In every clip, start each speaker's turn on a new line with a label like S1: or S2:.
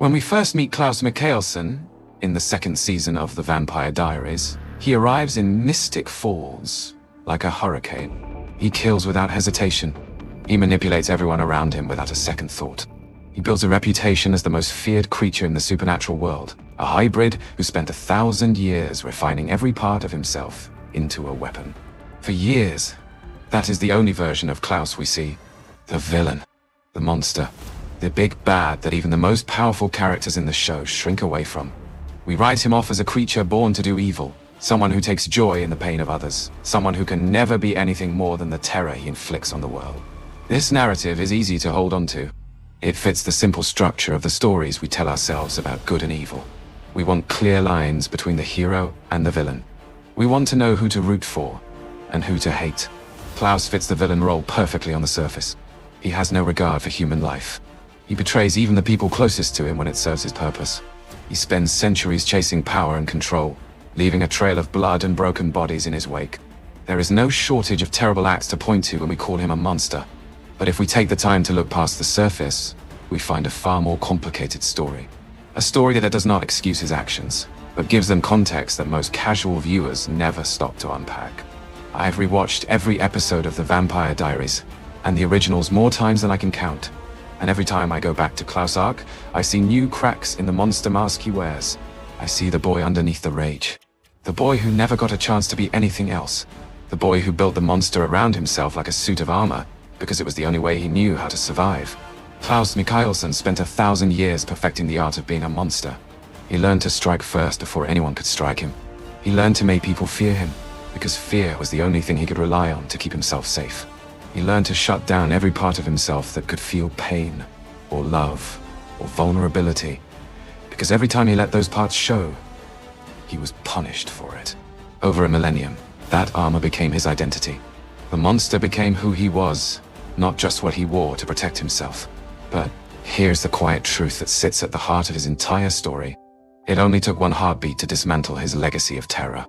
S1: When we first meet Klaus Mikaelson, in the second season of The Vampire Diaries, he arrives in Mystic Falls, like a hurricane. He kills without hesitation. He manipulates everyone around him without a second thought. He builds a reputation as the most feared creature in the supernatural world, a hybrid who spent 1,000 years refining every part of himself into a weapon. For years, that is the only version of Klaus we see. The villain, the monster, the big bad that even the most powerful characters in the show shrink away from. We write him off as a creature born to do evil, someone who takes joy in the pain of others, someone who can never be anything more than the terror he inflicts on the world. This narrative is easy to hold on to. It fits the simple structure of the stories we tell ourselves about good and evil. We want clear lines between the hero and the villain. We want to know who to root for and who to hate. Klaus fits the villain role perfectly on the surface. He has no regard for human life. He betrays even the people closest to him when it serves his purpose. He spends centuries chasing power and control, leaving a trail of blood and broken bodies in his wake. There is no shortage of terrible acts to point to when we call him a monster. But if we take the time to look past the surface, we find a far more complicated story. A story that does not excuse his actions, but gives them context that most casual viewers never stop to unpack. I have rewatched every episode of The Vampire Diaries, and the originals more times than I can count. And every time I go back to Klaus' arc, I see new cracks in the monster mask he wears. I see the boy underneath the rage. The boy who never got a chance to be anything else. The boy who built the monster around himself like a suit of armor, because it was the only way he knew how to survive. Klaus Mikaelson spent 1,000 years perfecting the art of being a monster. He learned to strike first before anyone could strike him. He learned to make people fear him, because fear was the only thing he could rely on to keep himself safe. He learned to shut down every part of himself that could feel pain, or love, or vulnerability, because every time he let those parts show, he was punished for it. Over a millennium, that armor became his identity. The monster became who he was, not just what he wore to protect himself. But here's the quiet truth that sits at the heart of his entire story. It only took one heartbeat to dismantle his legacy of terror.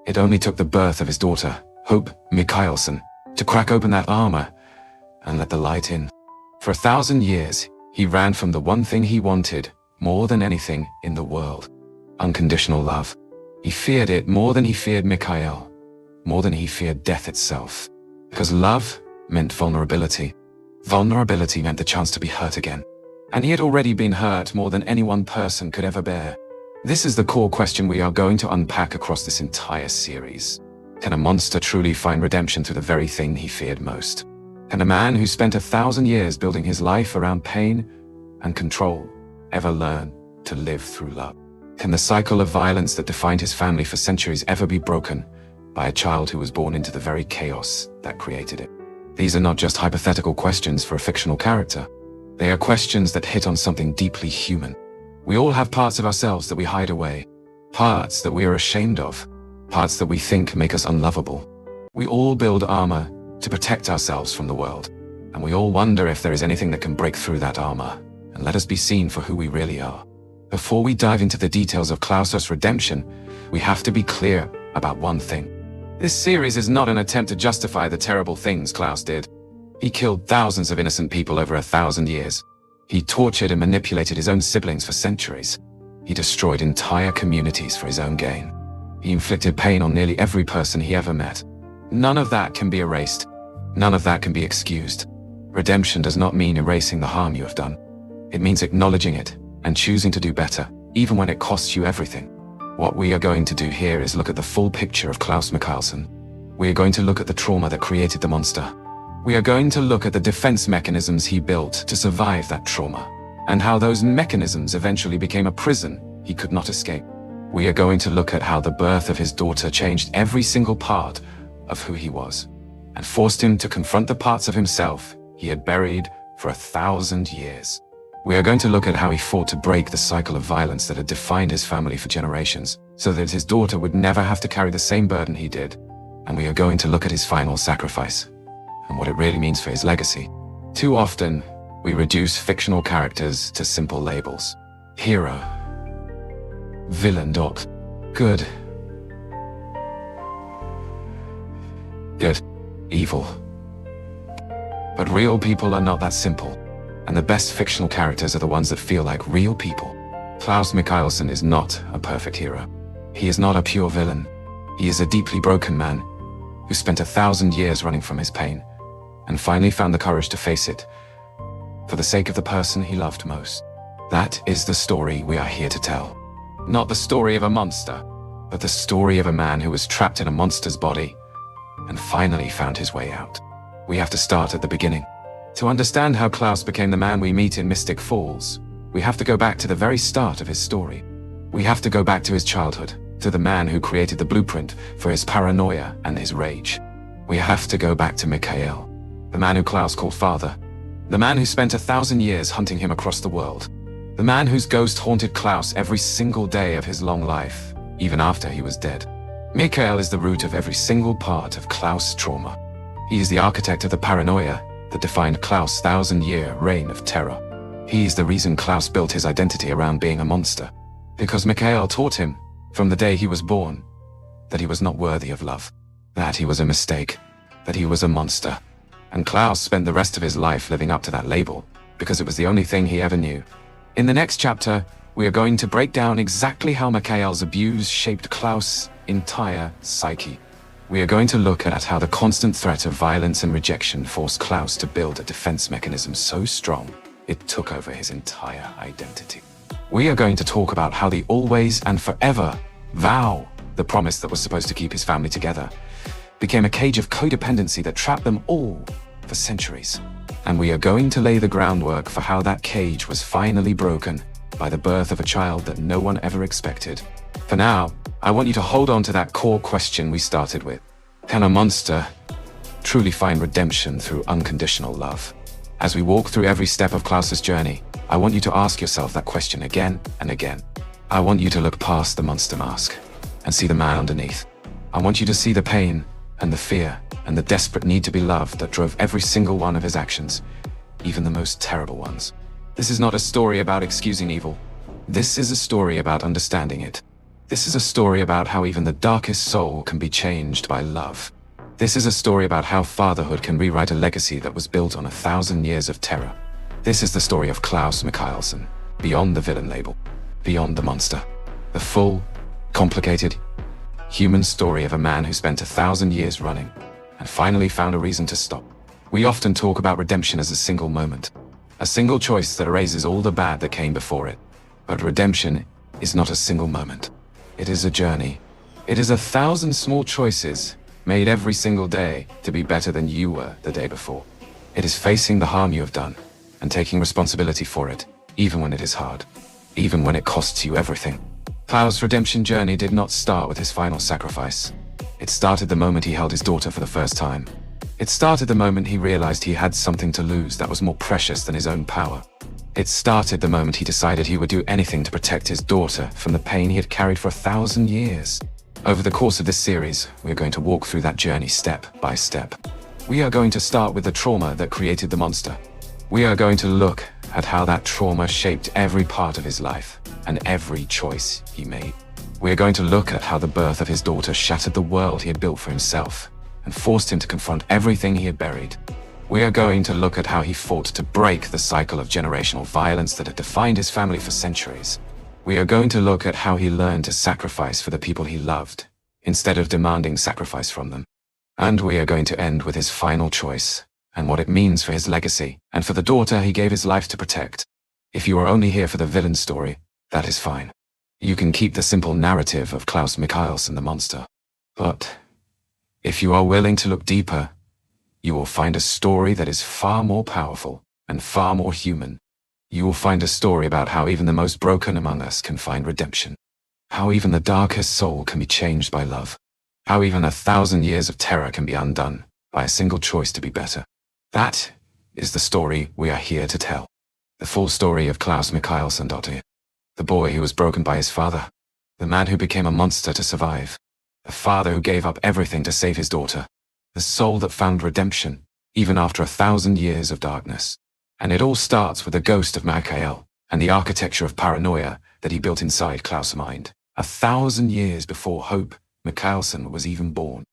S1: It only took the birth of his daughter, Hope Mikaelson, to crack open that armor and let the light in. For 1,000 years, he ran from the one thing he wanted more than anything in the world: unconditional love. He feared it more than he feared Mikael, more than he feared death itself. Because love meant vulnerability. Vulnerability meant the chance to be hurt again. And he had already been hurt more than any one person could ever bear. This is the core question we are going to unpack across this entire series. Can a monster truly find redemption through the very thing he feared most? Can a man who spent 1,000 years building his life around pain and control ever learn to live through love? Can the cycle of violence that defined his family for centuries ever be broken by a child who was born into the very chaos that created it? These are not just hypothetical questions for a fictional character. They are questions that hit on something deeply human. We all have parts of ourselves that we hide away, parts that we are ashamed of, parts that we think make us unlovable. We all build armor to protect ourselves from the world, and we all wonder if there is anything that can break through that armor and let us be seen for who we really are. Before we dive into the details of Klaus' redemption, we have to be clear about one thing. This series is not an attempt to justify the terrible things Klaus did. He killed thousands of innocent people over 1,000 years. He tortured and manipulated his own siblings for centuries. He destroyed entire communities for his own gain. He inflicted pain on nearly every person he ever met. None of that can be erased. None of that can be excused. Redemption does not mean erasing the harm you have done. It means acknowledging it and choosing to do better, even when it costs you everything. What we are going to do here is look at the full picture of Klaus Mikaelson. We are going to look at the trauma that created the monster. We are going to look at the defense mechanisms he built to survive that trauma, and how those mechanisms eventually became a prison he could not escape. We are going to look at how the birth of his daughter changed every single part of who he was, and forced him to confront the parts of himself he had buried for 1,000 years. We are going to look at how he fought to break the cycle of violence that had defined his family for generations, so that his daughter would never have to carry the same burden he did. And we are going to look at his final sacrifice, and what it really means for his legacy. Too often, we reduce fictional characters to simple labels. Hero, villain. Good, evil. But real people are not that simple, and the best fictional characters are the ones that feel like real people. Klaus Mikaelson is not a perfect hero. He is not a pure villain. He is a deeply broken man who spent 1,000 years running from his pain and finally found the courage to face it for the sake of the person he loved most. That is the story we are here to tell. Not the story of a monster, but the story of a man who was trapped in a monster's body and finally found his way out. We have to start at the beginning. To understand how Klaus became the man we meet in Mystic Falls, we have to go back to the very start of his story. We have to go back to his childhood, to the man who created the blueprint for his paranoia and his rage. We have to go back to Mikael, the man who Klaus called father, the man who spent 1,000 years hunting him across the world, the man whose ghost haunted Klaus every single day of his long life, even after he was dead. Mikael is the root of every single part of Klaus' trauma. He is the architect of the paranoia that defined Klaus' 1,000-year reign of terror. He is the reason Klaus built his identity around being a monster, because Mikael taught him, from the day he was born, that he was not worthy of love, that he was a mistake, that he was a monster. And Klaus spent the rest of his life living up to that label, because it was the only thing he ever knew. In the next chapter, we are going to break down exactly how Mikael's abuse shaped Klaus' entire psyche. We are going to look at how the constant threat of violence and rejection forced Klaus to build a defense mechanism so strong, it took over his entire identity. We are going to talk about how the always and forever vow, the promise that was supposed to keep his family together, became a cage of codependency that trapped them all for centuries. And we are going to lay the groundwork for how that cage was finally broken by the birth of a child that no one ever expected. For now, I want you to hold on to that core question we started with. Can a monster truly find redemption through unconditional love? As we walk through every step of Klaus's journey, I want you to ask yourself that question again and again. I want you to look past the monster mask and see the man underneath. I want you to see the pain and the fear and the desperate need to be loved that drove every single one of his actions, even the most terrible ones. This is not a story about excusing evil. This is a story about understanding it. This is a story about how even the darkest soul can be changed by love. This is a story about how fatherhood can rewrite a legacy that was built on 1,000 years of terror. This is the story of Klaus Mikaelson, beyond the villain label, beyond the monster. The full, complicated, human story of a man who spent 1,000 years running and finally found a reason to stop. We often talk about redemption as a single moment, a single choice that erases all the bad that came before it. But redemption is not a single moment. It is a journey. It is 1,000 small choices made every single day to be better than you were the day before. It is facing the harm you have done and taking responsibility for it, even when it is hard, even when it costs you everything. Klaus' redemption journey did not start with his final sacrifice. It started the moment he held his daughter for the first time. It started the moment he realized he had something to lose that was more precious than his own power. It started the moment he decided he would do anything to protect his daughter from the pain he had carried for 1,000 years. Over the course of this series, we are going to walk through that journey step by step. We are going to start with the trauma that created the monster. We are going to look at how that trauma shaped every part of his life and every choice he made. We are going to look at how the birth of his daughter shattered the world he had built for himself and forced him to confront everything he had buried. We are going to look at how he fought to break the cycle of generational violence that had defined his family for centuries. We are going to look at how he learned to sacrifice for the people he loved, instead of demanding sacrifice from them. And we are going to end with his final choice, and what it means for his legacy, and for the daughter he gave his life to protect. If you are only here for the villain story, that is fine. You can keep the simple narrative of Klaus Mikaelson the monster. But if you are willing to look deeper, you will find a story that is far more powerful and far more human. You will find a story about how even the most broken among us can find redemption. How even the darkest soul can be changed by love. How even 1,000 years of terror can be undone by a single choice to be better. That is the story we are here to tell. The full story of Klaus Mikaelson. The boy who was broken by his father. The man who became a monster to survive. The father who gave up everything to save his daughter. The soul that found redemption, even after 1,000 years of darkness. And it all starts with the ghost of Mikael and the architecture of paranoia that he built inside Klaus' mind. 1,000 years before Hope Mikaelson was even born.